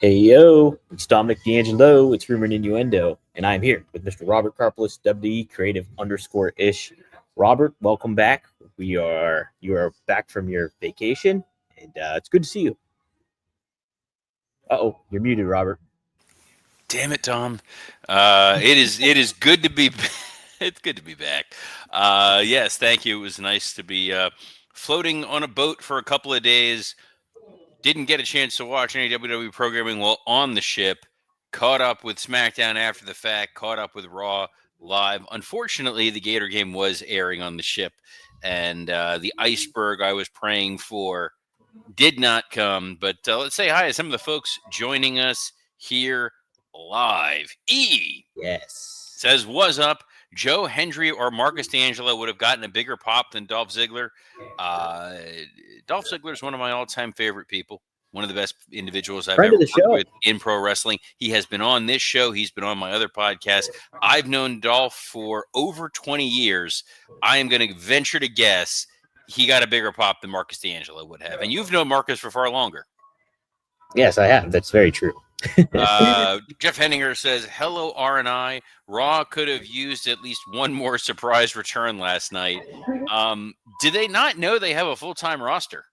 Hey yo, it's Dominic D'Angelo. It's Rumor and Innuendo, and I'm here with Mr. Robert Karpelis, WD Creative _ish. Robert, welcome back. You are back from your vacation, and it's good to see you. You're muted, Robert. Damn it, Tom. It is good to be it's good to be back. Yes, thank you. It was nice to be floating on a boat for a couple of days. Didn't get a chance to watch any WWE programming while on the ship. Caught up with SmackDown after the fact. Caught up with Raw live. Unfortunately, the Gator game was airing on the ship, and the iceberg I was praying for did not come. But let's say hi to some of the folks joining us here live. Yes. Says, "Was up? Joe Hendry or Marcus D'Angelo would have gotten a bigger pop than Dolph Ziggler." Uh, Dolph Ziggler is one of my all-time favorite people. One of the best individuals I've Friend ever of the worked show. with in pro wrestling. He has been on this show. He's been on my other podcast. I've known Dolph for over 20 years. I am going to venture to guess he got a bigger pop than Marcus D'Angelo would have. And you've known Marcus for far longer. Yes, I have. That's very true. Jeff Henninger says, "Hello, R&I. Raw could have used at least one more surprise return last night. Do they not know they have a full-time roster?"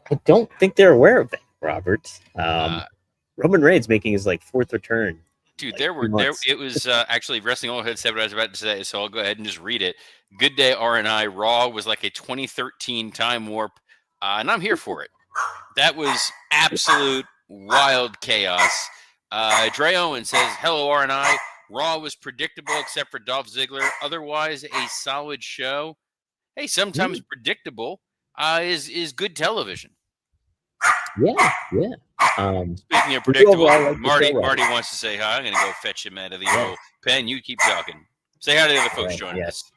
I don't think they're aware of that, Robert. Uh, Roman Reigns making his fourth return. Dude, Like 2 months. it was actually Wrestling All Head said what I was about to say, so I'll go ahead and just read it. Good day, R&I. Raw was like a 2013 time warp, and I'm here for it. That was absolute wild chaos. Dre Owen says, "Hello, R&I. Raw was predictable except for Dolph Ziggler. Otherwise, a solid show." Hey, sometimes predictable is good television. Yeah. Speaking of Did you predictable, overall like the Marty show, Robert? wants to say hi. I'm going to go fetch him out of the Yes. old pen. You keep talking. Say hi to the other folks Right, joining us.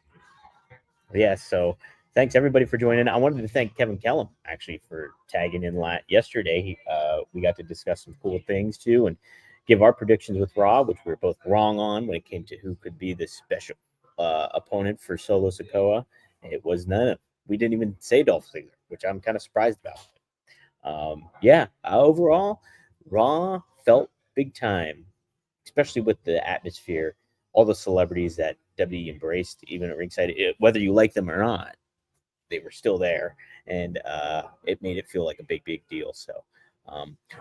Yes. So thanks everybody for joining. I wanted to thank Kevin Kellum actually for tagging in yesterday. We got to discuss some cool things too and give our predictions with Raw, which we were both wrong on when it came to who could be the special opponent for Solo Sikoa. It was none of. We didn't even say Dolph Ziggler, which I'm kind of surprised about. Overall, Raw felt big time, especially with the atmosphere, all the celebrities that WWE embraced, even at ringside, whether you like them or not, they were still there, and it made it feel like a big deal. So,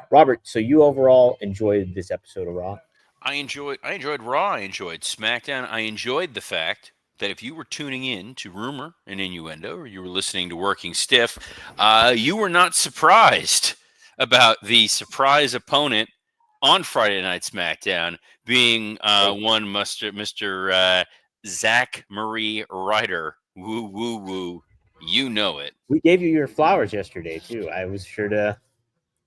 Robert, so you overall enjoyed this episode of Raw? I enjoyed Raw. I enjoyed SmackDown. I enjoyed the fact that if you were tuning in to Rumor and Innuendo, or you were listening to Working Stiff, you were not surprised about the surprise opponent on Friday Night SmackDown being one Mister Zach Marie Ryder. Woo woo woo. You know it. We gave you your flowers yesterday too. I was sure to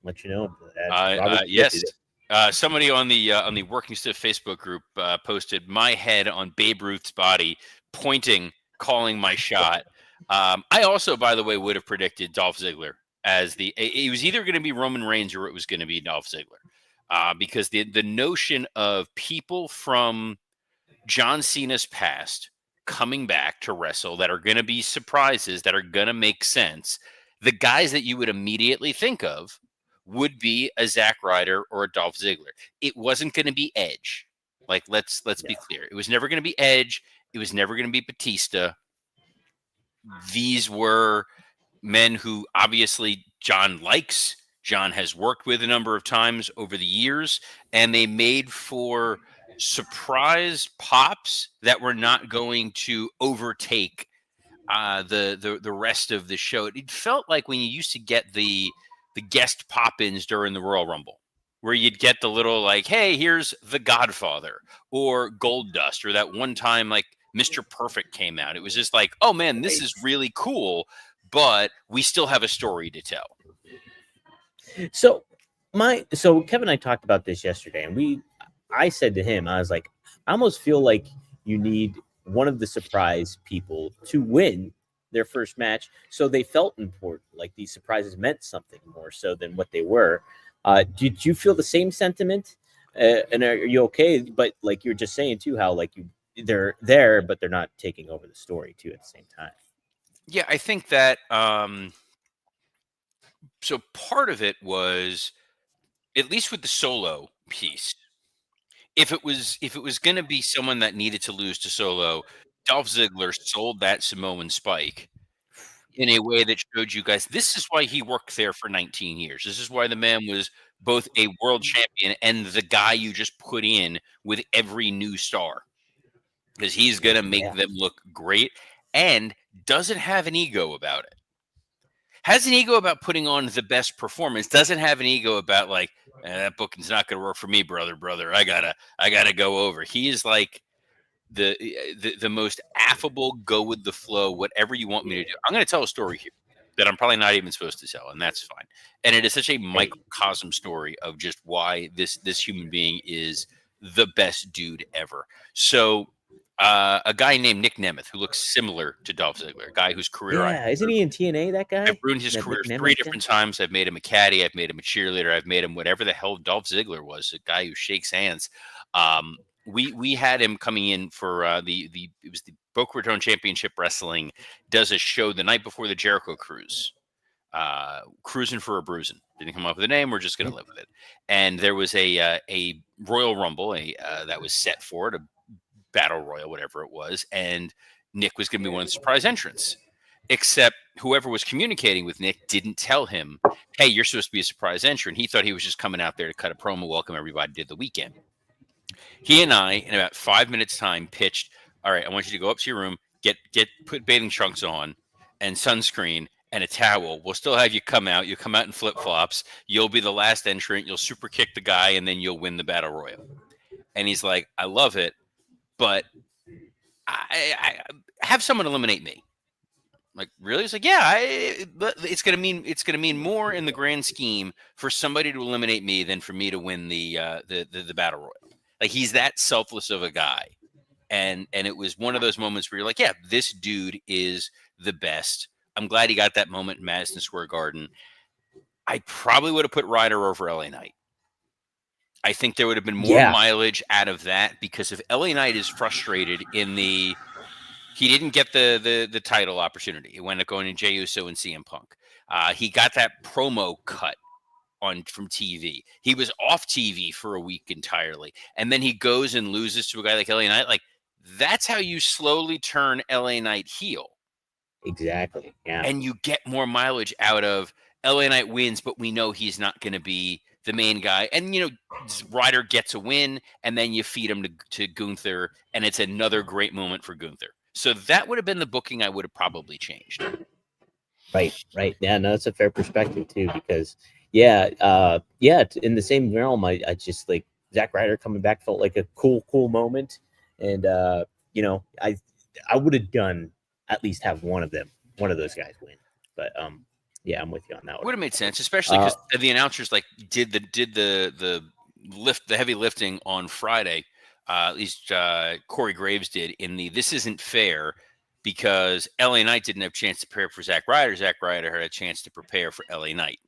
let you know that Robert Yes. predicted it. Somebody on the Working Stiff Facebook group posted my head on Babe Ruth's body, pointing, calling my shot. I also, by the way, would have predicted Dolph Ziggler as it was either going to be Roman Reigns or it was going to be Dolph Ziggler, because the notion of people from John Cena's past coming back to wrestle that are going to be surprises that are going to make sense, the guys that you would immediately think of would be a Zack Ryder or a Dolph Ziggler. It wasn't going to be Edge. Like let's be clear. It was never going to be Edge. It was never going to be Batista. These were men who obviously John likes. John has worked with a number of times over the years, and they made for surprise pops that were not going to overtake the rest of the show. It felt like when you used to get the guest pop-ins during the Royal Rumble, where you'd get the little like, "Hey, here's the Godfather" or Gold Dust, or that one time like Mr. Perfect came out. It was just like, "Oh man, this is really cool," but we still have a story to tell. So Kevin and I talked about this yesterday, and I said to him, I was like, I almost feel like you need one of the surprise people to win their first match, so they felt important, like these surprises meant something more so than what they were. Did you feel the same sentiment? And are you okay? But like you're just saying too, how like they're there, but they're not taking over the story too at the same time. Yeah, I think that so part of it was at least with the solo piece, if it was going to be someone that needed to lose to Solo, Dolph Ziggler sold that Samoan Spike in a way that showed you guys this is why he worked there for 19 years. This is why the man was both a world champion and the guy you just put in with every new star, because he's going to make Yeah. them look great and doesn't have an ego about it. Has an ego about putting on the best performance, doesn't have an ego about like, that booking's not going to work for me, brother. I gotta go over. He is like the most affable, go with the flow, whatever you want me to do. I'm going to tell a story here that I'm probably not even supposed to tell, and that's fine. And it is such a microcosm story of just why this human being is the best dude ever. So, a guy named Nick Nemeth, who looks similar to Dolph Ziggler, a guy whose career Yeah, isn't he in TNA? That guy. I've ruined his That career Nick 3 Nemeth guy? different times. I've made him a caddy. I've made him a cheerleader. I've made him whatever the hell Dolph Ziggler was, a guy who shakes hands. We had him coming in for it was the Boca Raton Championship Wrestling does a show the night before the Jericho Cruise. Cruising for a Bruising. Didn't come up with a name. We're just going to live with it. And there was a Royal Rumble that was set for it, a Battle Royal, whatever it was, and Nick was going to be one of the surprise entrants. Except whoever was communicating with Nick didn't tell him, "Hey, you're supposed to be a surprise entrant." He thought he was just coming out there to cut a promo, welcome everybody to the weekend. He and I, in about 5 minutes' time, pitched, "All right, I want you to go up to your room, put bathing trunks on and sunscreen and a towel. We'll still have you come out. You'll come out in flip-flops. You'll be the last entrant. You'll super kick the guy, and then you'll win the Battle Royal." And he's like, "I love it, but I have someone eliminate me." I'm like, really? It's like, yeah, it's gonna mean more in the grand scheme for somebody to eliminate me than for me to win the Battle Royal. Like, he's that selfless of a guy. And it was one of those moments where you're like, yeah, this dude is the best. I'm glad he got that moment in Madison Square Garden. I probably would have put Ryder over LA Knight. I think there would have been more mileage out of that, because if LA Knight is frustrated he didn't get the title opportunity. He wound up going to Jey Uso and CM Punk. He got that promo cut from TV. He was off TV for a week entirely. And then he goes and loses to a guy like LA Knight. Like, that's how you slowly turn LA Knight heel. Exactly. Yeah. And you get more mileage out of LA Knight wins, but we know he's not going to be the main guy. And, Ryder gets a win, and then you feed him to Gunther, and it's another great moment for Gunther. So that would have been the booking I would have probably changed. Right. Yeah, no, that's a fair perspective too, because in the same realm, I just like Zack Ryder coming back felt like a cool moment, and I would have done at least have one of those guys win, but yeah, I'm with you on that one. Would have made sense, especially because the announcers did the heavy lifting on Friday. At least Corey Graves did in this isn't fair, because LA Knight didn't have a chance to prepare for Zack Ryder. Zack Ryder had a chance to prepare for LA Knight.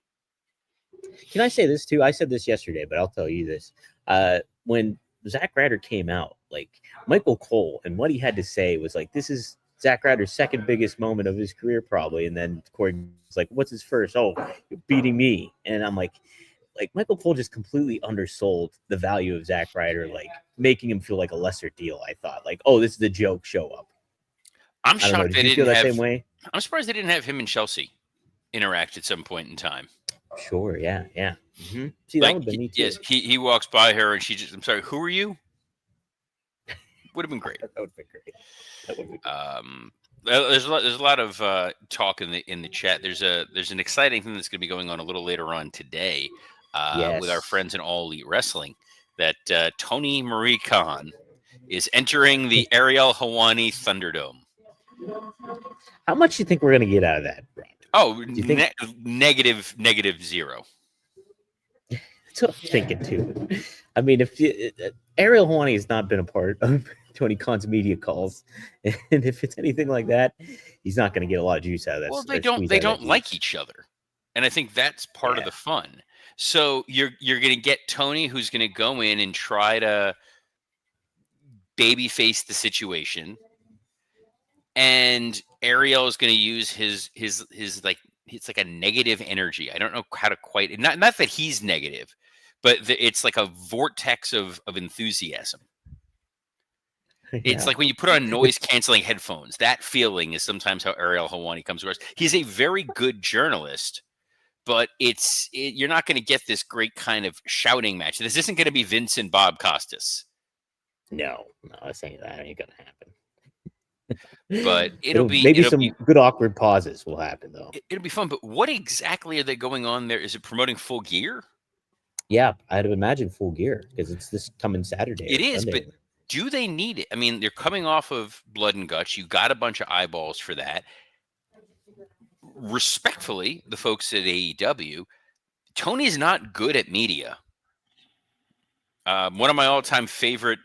Can I say this too? I said this yesterday, but I'll tell you this. When Zack Ryder came out, like Michael Cole, and what he had to say was like, this is Zack Ryder's second biggest moment of his career, probably. And then Corey was like, what's his first? Oh, you're beating me. And I'm like Michael Cole just completely undersold the value of Zack Ryder, like making him feel like a lesser deal. I thought, like, oh, this is a joke show up. I'm shocked Did you feel that same way? I'm surprised they didn't have him and Chelsea interact at some point in time. Sure, yeah. Mm-hmm. See, that would have been me too. Yes, he walks by her and she just, I'm sorry, who are you? Would have been great. That would have been great. There's a lot of talk in the chat. There's an exciting thing that's going to be going on a little later on today with our friends in All Elite Wrestling, that Tony Marie Khan is entering the Ariel Helwani Thunderdome. How much do you think we're going to get out of that, Brad? Oh, negative 0. That's what I'm thinking too. I mean, if Ariel Helwani has not been a part of Tony Khan's media calls, and if it's anything like that, he's not going to get a lot of juice out of that. Well, they don't like each other, and I think that's part of the fun. So you're going to get Tony, who's going to go in and try to babyface the situation, and Ariel is going to use his like, it's like a negative energy. I don't know how to quite, not that he's negative, but it's like a vortex of enthusiasm. It's like when you put on noise canceling headphones. That feeling is sometimes how Ariel Helwani comes to us. He's a very good journalist, but you're not going to get this great kind of shouting match. This isn't going to be Vince and Bob Costas. No, I was saying that ain't gonna happen. But maybe some good awkward pauses will happen though. It'll be fun. But what exactly are they going on there? Is it promoting Full Gear? Yeah, I'd imagine Full Gear because it's this coming Saturday. It is, Sunday. But do they need it? I mean, they're coming off of Blood and Guts. You got a bunch of eyeballs for that. Respectfully, the folks at AEW, Tony's not good at media. One of my all-time favorite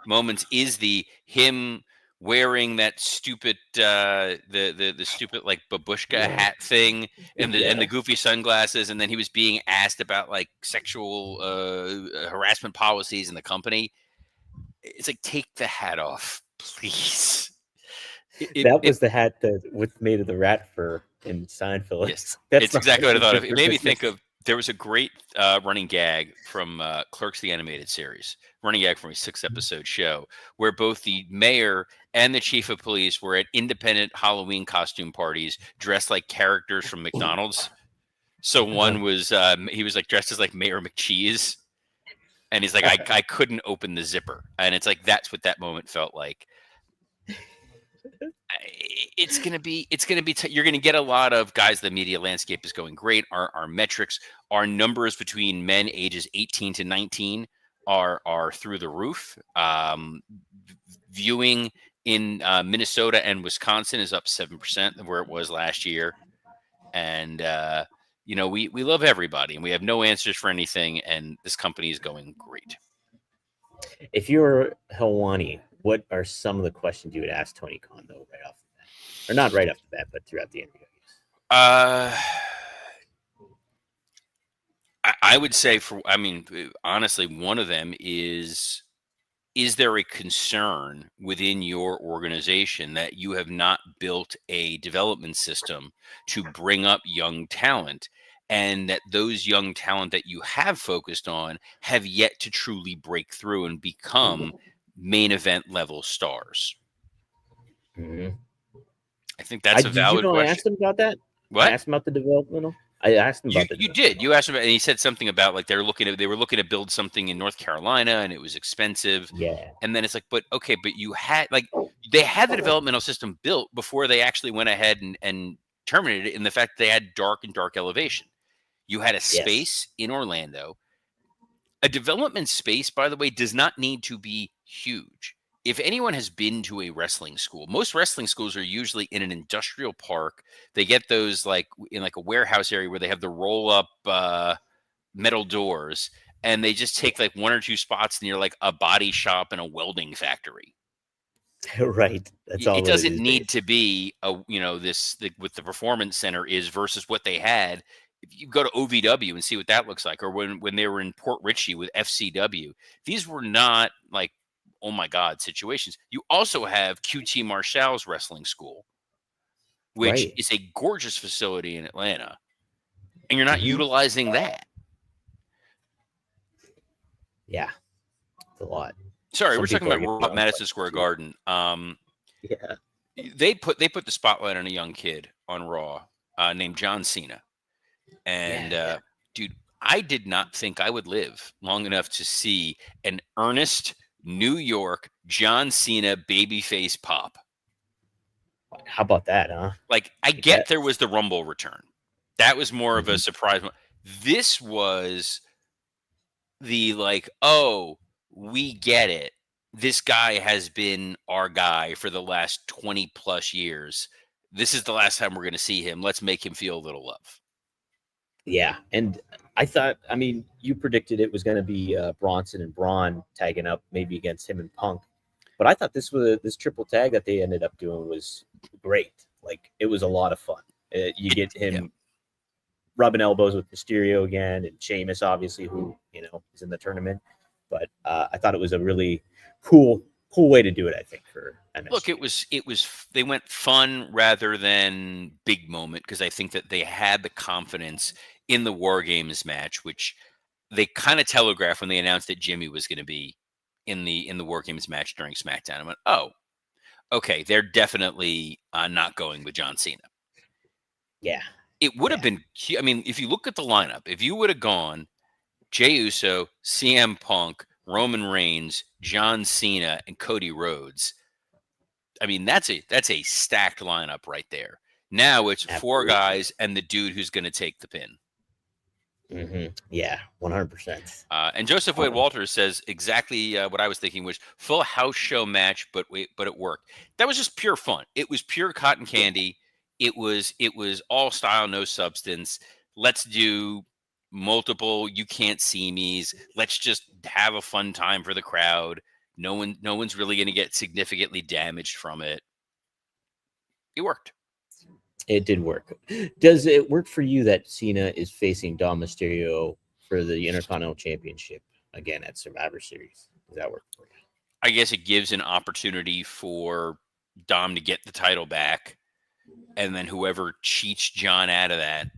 moments is him wearing that stupid the stupid like babushka hat thing and the goofy sunglasses, and then he was being asked about like sexual harassment policies in the company. It's like, take the hat off, please. That was the hat that was made of the rat fur in Seinfeld. Yes, that's exactly what I thought of. It made me think of, there was a great running gag from Clerks the Animated Series, running gag from a 6-episode show, where both the mayor and the chief of police were at independent Halloween costume parties dressed like characters from McDonald's. So one was, he was like dressed as like Mayor McCheese. And he's like, I couldn't open the zipper. And it's like, that's what that moment felt like. It's going to be, you're going to get a lot of guys. The media landscape is going great. Our metrics, our numbers between men ages 18 to 19 are through the roof. Viewing in Minnesota and Wisconsin is up 7% of where it was last year. And, we love everybody and we have no answers for anything. And this company is going great. If you're Helwani, what are some of the questions you would ask Tony Khan, though, right off the bat? Or not right off the bat, but throughout the interview? I would say honestly, one of them is there a concern within your organization that you have not built a development system to bring up young talent, and that those young talent that you have focused on have yet to truly break through and become main event level stars? Mm-hmm. I think that's a valid question. I asked him about that. What? I asked him about the developmental. I asked him about you did. You asked him, and he said something about like they were looking to build something in North Carolina, and it was expensive. Yeah. And then it's like, but okay, but they had the developmental system built before they actually went ahead and terminated it. In the fact that they had dark elevation. You had a space in Orlando. A development space, by the way, does not need to be huge. If anyone has been to a wrestling school, most wrestling schools are usually in an industrial park. They get those like in like a warehouse area where they have the roll up metal doors, and they just take like one or two spots near like a body shop and a welding factory. Right. That's all. It doesn't need to be with the performance center is versus what they had. If you go to OVW and see what that looks like, or when they were in Port Richey with FCW, these were not like, oh my God, situations. You also have QT Marshall's wrestling school, which is a gorgeous facility in Atlanta, and you're not utilizing that. Yeah, it's a lot. Sorry, we're talking about Madison Square Garden. Yeah, they put the spotlight on a young kid on Raw named John Cena, and dude, I did not think I would live long enough to see an earnest New York John Cena babyface pop. How about that, huh? Like, I get there was the Rumble return. That was more of a surprise. This was the like, oh, we get it. This guy has been our guy for the last 20 plus years. This is the last time we're going to see him. Let's make him feel a little love. Yeah, and I thought, you predicted it was going to be Bronson and Braun tagging up maybe against him and Punk, but I thought this triple tag that they ended up doing was great. Like, it was a lot of fun. You get him rubbing elbows with Mysterio again, and Sheamus, obviously, who is in the tournament. But I thought it was a really cool way to do it, I think, for MSG. Look, it was they went fun rather than big moment, because I think that they had the confidence in the War Games match, which they kind of telegraphed when they announced that Jimmy was going to be in the War Games match during SmackDown. I went, oh, okay, they're definitely not going with John Cena. Yeah. It would have been, I mean, if you look at the lineup, if you would have gone Jey Uso, CM Punk, Roman Reigns, John Cena, and Cody Rhodes, I mean, that's a stacked lineup right there. Now it's four Absolutely. guys and the dude who's going to take the pin. Yeah, 100%. And Joseph Wade Walters says exactly what I was thinking, was full house show match, but it worked. That was just pure fun. It was pure cotton candy. It was all style, no substance. Let's do multiple you can't see me's. Let's just have a fun time for the crowd. No one's really going to get significantly damaged from it. It worked. It did work. Does it work for you that Cena is facing Dom Mysterio for the Intercontinental Championship again at Survivor Series? Does that work for you? I guess it gives an opportunity for Dom to get the title back, and then whoever cheats John out of that,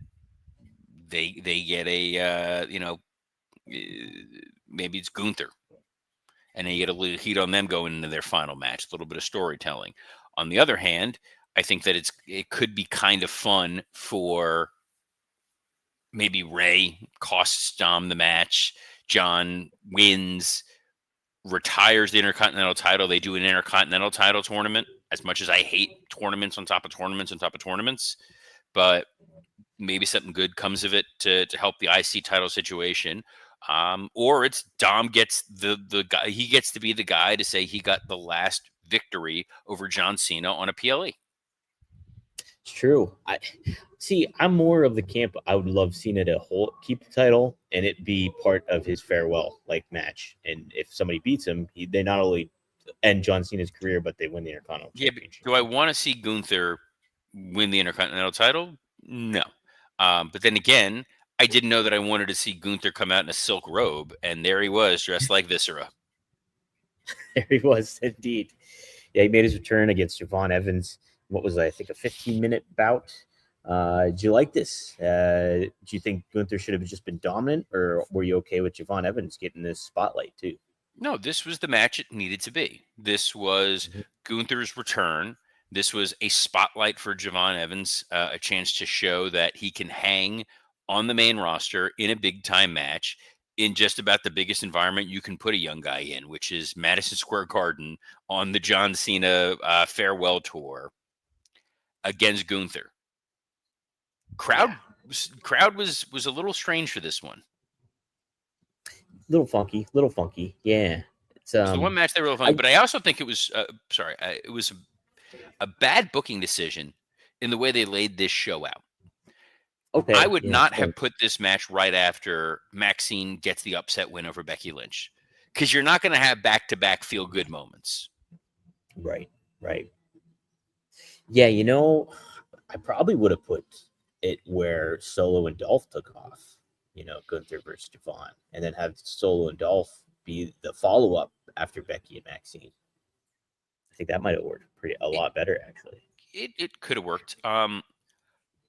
they get a maybe it's Gunther, and they get a little heat on them going into their final match. A little bit of storytelling. On the other hand, I think that it could be kind of fun for maybe Ray costs Dom the match. John wins, retires the Intercontinental title. They do an Intercontinental title tournament. As much as I hate tournaments on top of tournaments on top of tournaments, but maybe something good comes of it to help the IC title situation. Or it's Dom gets the guy. He gets to be the guy to say he got the last victory over John Cena on a PLE. It's true. I'm more of the camp. I would love Cena to keep the title and it be part of his farewell match. And if somebody beats him, they not only end John Cena's career, but they win the Intercontinental Championship. Do I want to see Gunther win the Intercontinental title? No. But then again, I didn't know that I wanted to see Gunther come out in a silk robe, and there he was, dressed like Viscera. There he was, indeed. Yeah, he made his return against Javon Evans. What was I think a 15-minute bout? Did you like this? Do you think Gunther should have just been dominant, or were you okay with Javon Evans getting this spotlight too? No, this was the match it needed to be. This was Gunther's return. This was a spotlight for Javon Evans, a chance to show that he can hang on the main roster in a big-time match in just about the biggest environment you can put a young guy in, which is Madison Square Garden on the John Cena farewell tour against Gunther. Crowd was a little strange for this one. Little funky. Yeah. It's the one match they were funny, but I also think it was it was a bad booking decision in the way they laid this show out. Okay, I would not have put this match right after Maxine gets the upset win over Becky Lynch, because you're not going to have back-to-back feel-good moments. Right. Yeah, I probably would have put it where Solo and Dolph took off. Gunther versus Javon, and then have Solo and Dolph be the follow-up after Becky and Maxine. I think that might have worked a lot better, actually. It could have worked.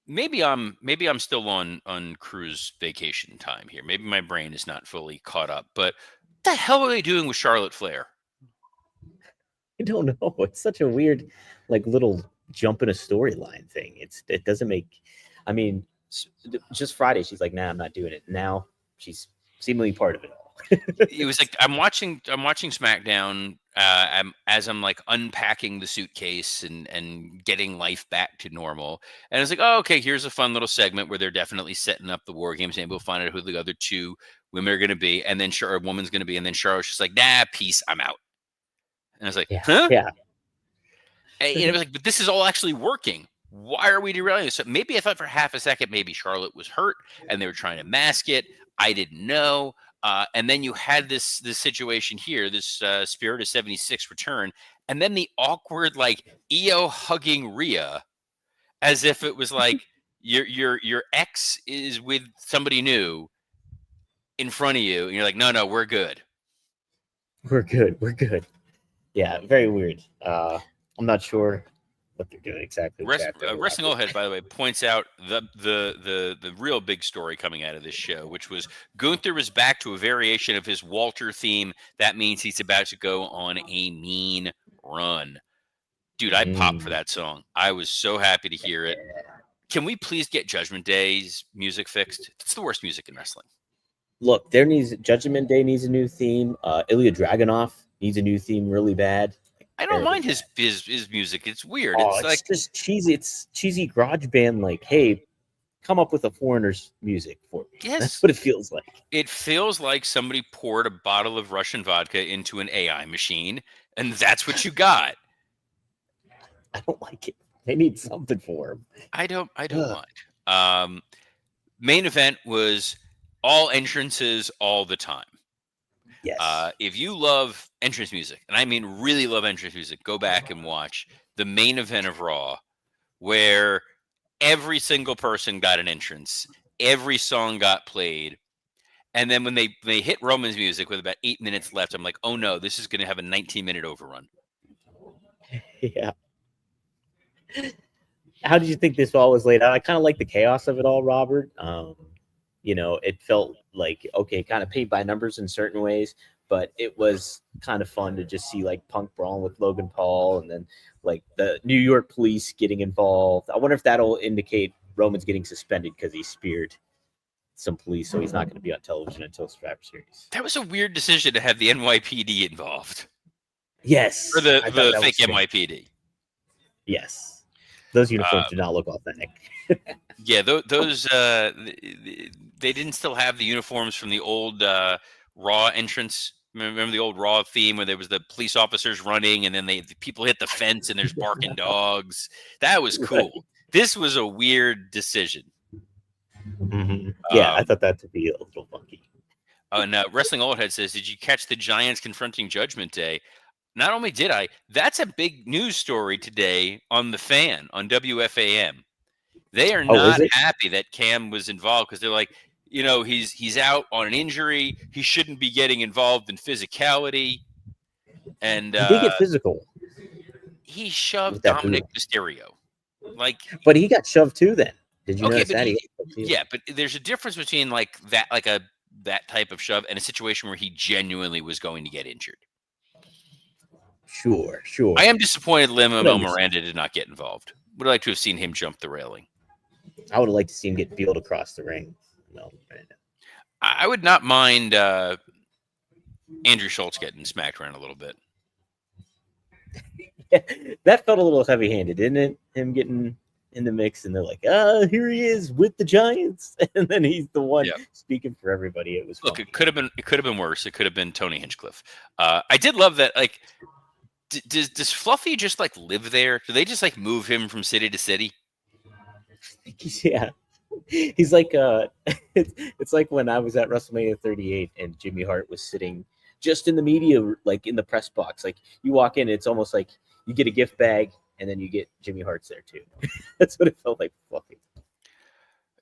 Maybe I'm still on cruise vacation time here. Maybe my brain is not fully caught up. But what the hell are they doing with Charlotte Flair? I don't know. It's such a weird, little jump in a storyline thing. It doesn't make. I mean, just Friday, she's like, "Nah, I'm not doing it." Now she's seemingly part of it all. It was like I'm watching SmackDown as I'm unpacking the suitcase and getting life back to normal. And it's like, oh, okay, here's a fun little segment where they're definitely setting up the War Games, and we'll find out who the other two women are going to be, and then a woman's going to be, and then Charlotte's just like, nah, peace, I'm out. And I was like, huh? Yeah. And it was like, but this is all actually working. Why are we derailing this? So maybe I thought for half a second, maybe Charlotte was hurt and they were trying to mask it. I didn't know. And then you had this situation here, this Spirit of 76 return, and then the awkward Io hugging Rhea, as if it was like your ex is with somebody new in front of you, and you're like, no, we're good. We're good. Yeah, very weird. I'm not sure what they're doing exactly. Wrestling Old Head, by the way, points out the real big story coming out of this show, which was Gunther was back to a variation of his Walter theme. That means he's about to go on a mean run. Dude, I popped for that song. I was so happy to hear it. Can we please get Judgment Day's music fixed? It's the worst music in wrestling. Look, Judgment Day needs a new theme. Ilya Dragunov needs a new theme really bad. I don't mind his music. It's weird. Oh, it's like just cheesy. It's cheesy garage band. Like, hey, come up with a foreigner's music for me. Yes, that's what it feels like. It feels like somebody poured a bottle of Russian vodka into an AI machine, and that's what you got. I don't like it. They need something for him. I don't mind. Main event was all entrances all the time. Yes. If you love entrance music, and I mean really love entrance music, go back and watch the main event of Raw, where every single person got an entrance, every song got played, and then when they hit Roman's music with about 8 minutes left, I'm like, oh no, this is going to have a 19-minute overrun. Yeah. How did you think this all was laid out? I kind of like the chaos of it all, Robert. It felt like, okay, kind of paint by numbers in certain ways, but it was kind of fun to just see like Punk brawling with Logan Paul and then like the New York police getting involved. I wonder if that'll indicate Roman's getting suspended because he speared some police, so he's not going to be on television until Survivor Series. That was a weird decision to have the NYPD involved. Yes. Or the fake NYPD. Yes. Those uniforms do not look authentic. Yeah, those they didn't still have the uniforms from the old Raw entrance. Remember the old Raw theme where there was the police officers running and then the people hit the fence and there's barking dogs. That was cool. Right. This was a weird decision. Mm-hmm. Yeah, I thought that to be a little funky. And Wrestling Old Head says, did you catch the Giants confronting Judgment Day? Not only did I, that's a big news story today on The Fan, on WFAM. They are not happy that Cam was involved because they're like, he's out on an injury. He shouldn't be getting involved in physicality. And he did get physical. He shoved Dominic Mysterio. But he got shoved too then. Did you notice that? Yeah, but there's a difference between that type of shove and a situation where he genuinely was going to get injured. Sure. I am disappointed Lin-Manuel Miranda did not get involved. Would like to have seen him jump the railing. I would have liked to see him get Bealed across the ring. No, I would not mind Andrew Schultz getting smacked around a little bit. Yeah, that felt a little heavy-handed, didn't it? Him getting in the mix, and they're like, here he is with the Giants, and then he's the one speaking for everybody. It was look, it could have been worse. It could have been Tony Hinchcliffe. I did love that. Like, does Fluffy just like live there? Do they just like move him from city to city? Yeah, he's like it's like when I was at WrestleMania 38 and Jimmy Hart was sitting just in the media, like in the press box. Like you walk in, it's almost like you get a gift bag and then you get Jimmy Hart's there too. That's what it felt like. Fluffy.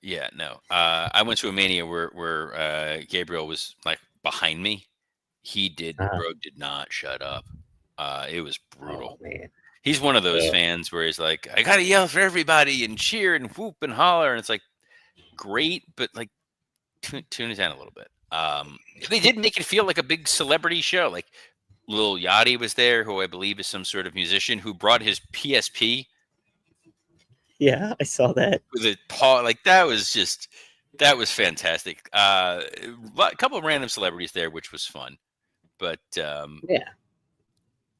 Yeah, no. I went to a Mania where Gabriel was like behind me. Bro did not shut up. It was brutal. Oh, man. He's one of those fans where he's like, I gotta yell for everybody and cheer and whoop and holler, and it's like great, but like tune it down a little bit. They did make it feel like a big celebrity show. Like Lil Yachty was there, who I believe is some sort of musician who brought his PSP. Yeah, I saw that. With a paw, like that was fantastic. A couple of random celebrities there, which was fun, but yeah.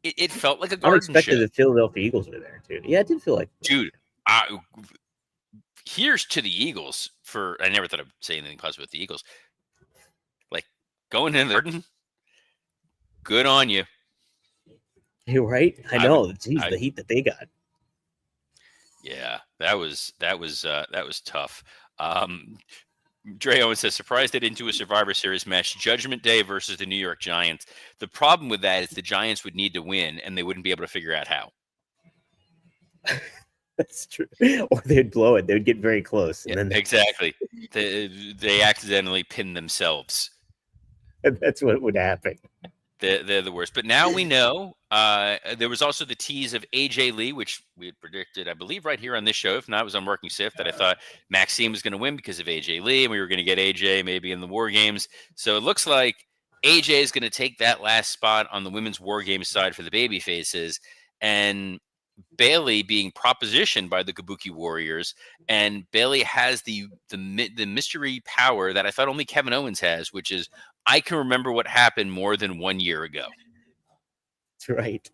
It felt like a garden show. Unexpected the Philadelphia Eagles were there too. Yeah, it did feel like. Dude, here's to the Eagles for. I never thought I'd say anything positive with the Eagles. Like going in the garden, good on you. You're right. I know. Jeez, the heat that they got. Yeah, that was tough. Dre Owen says, surprised they didn't do a Survivor Series match, Judgment Day versus the New York Giants. The problem with that is the Giants would need to win, and they wouldn't be able to figure out how. That's true. Or they'd blow it. They would get very close. And then exactly. They accidentally pin themselves. That's what would happen. They're the worst. But now we know. There was also the tease of AJ Lee, which we had predicted, I believe, right here on this show. If not, it was on Working Stiff, that I thought Maxine was going to win because of AJ Lee, and we were going to get AJ maybe in the War Games. So it looks like AJ is going to take that last spot on the women's War Games side for the baby faces, and Bailey being propositioned by the Kabuki Warriors, and Bailey has the mystery power that I thought only Kevin Owens has, which is I can remember what happened more than 1 year ago. That's right.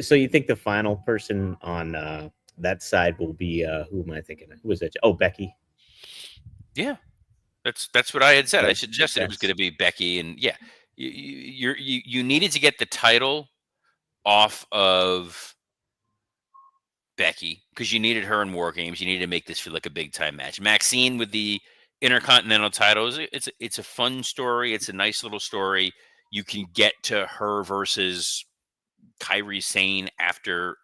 So you think the final person on that side will be who am I thinking of? Who was that? Oh, Becky. Yeah, that's what I had said. I suggested it was going to be Becky, and yeah, you needed to get the title off of Becky because you needed her in War Games. You needed to make this feel like a big time match. Maxine with the Intercontinental titles. It's a fun story. It's a nice little story. You can get to her versus Kairi Sane after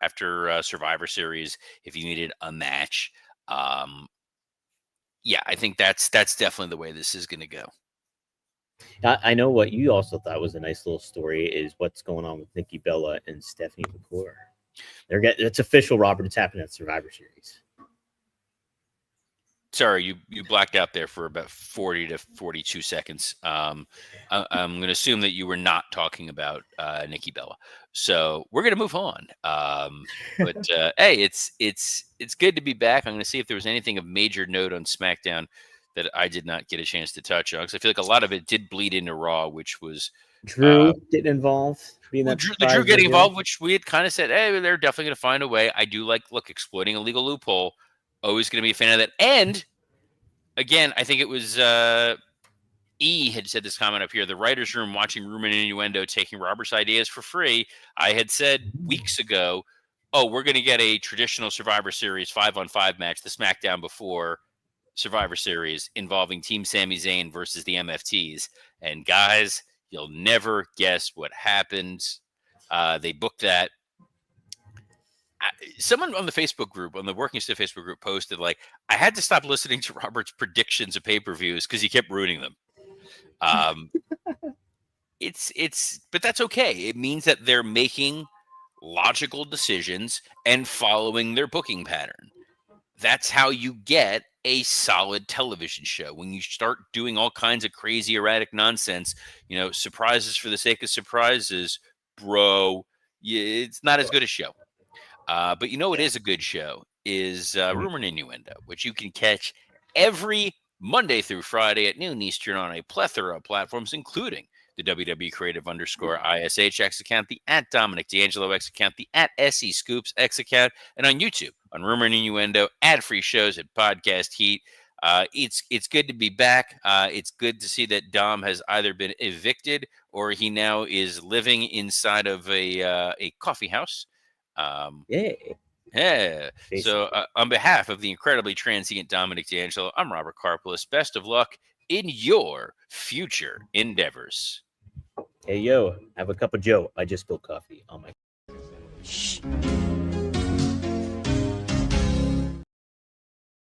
Survivor Series if you needed a match. Yeah, I think that's definitely the way this is going to go. I know what you also thought was a nice little story is what's going on with Nikki Bella and Stephanie McClure. It's official, Robert. It's happening at Survivor Series. Sorry, you blacked out there for about 40 to 42 seconds. I'm going to assume that you were not talking about Nikki Bella. So we're going to move on. But hey, it's good to be back. I'm going to see if there was anything of major note on SmackDown that I did not get a chance to touch on, because I feel like a lot of it did bleed into Raw, which was Drew getting involved. Drew getting involved, which we had kind of said, hey, they're definitely going to find a way. I do look, exploiting a legal loophole. Always going to be a fan of that. And again, I think it was E had said this comment up here, the writer's room watching Rumor and Innuendo taking Robert's ideas for free. I had said weeks ago, oh, we're going to get a traditional Survivor Series 5-on-5 match, the SmackDown before Survivor Series, involving Team Sami Zayn versus the MFTs. And guys, you'll never guess what happened. They booked that. Someone on the Facebook group, on the Working Stiff Facebook group, posted like, I had to stop listening to Robert's predictions of pay-per-views because he kept ruining them. But that's okay. It means that they're making logical decisions and following their booking pattern. That's how you get a solid television show. When you start doing all kinds of crazy, erratic nonsense, surprises for the sake of surprises, bro, it's not as good a show. But it is a good show is Rumor and Innuendo, which you can catch every Monday through Friday at noon Eastern on a plethora of platforms, including the WWE Creative _ISH X account, the @Dominic D'Angelo X account, the @SE Scoops X account, and on YouTube on Rumor and Innuendo, ad-free shows at Podcast Heat. It's good to be back. It's good to see that Dom has either been evicted or he now is living inside of a coffee house. Yeah. So on behalf of the incredibly transient Dominic D'Angelo, I'm Robert Karpelis. Best of luck in your future endeavors. Hey, yo, have a cup of Joe. I just spilled coffee on my...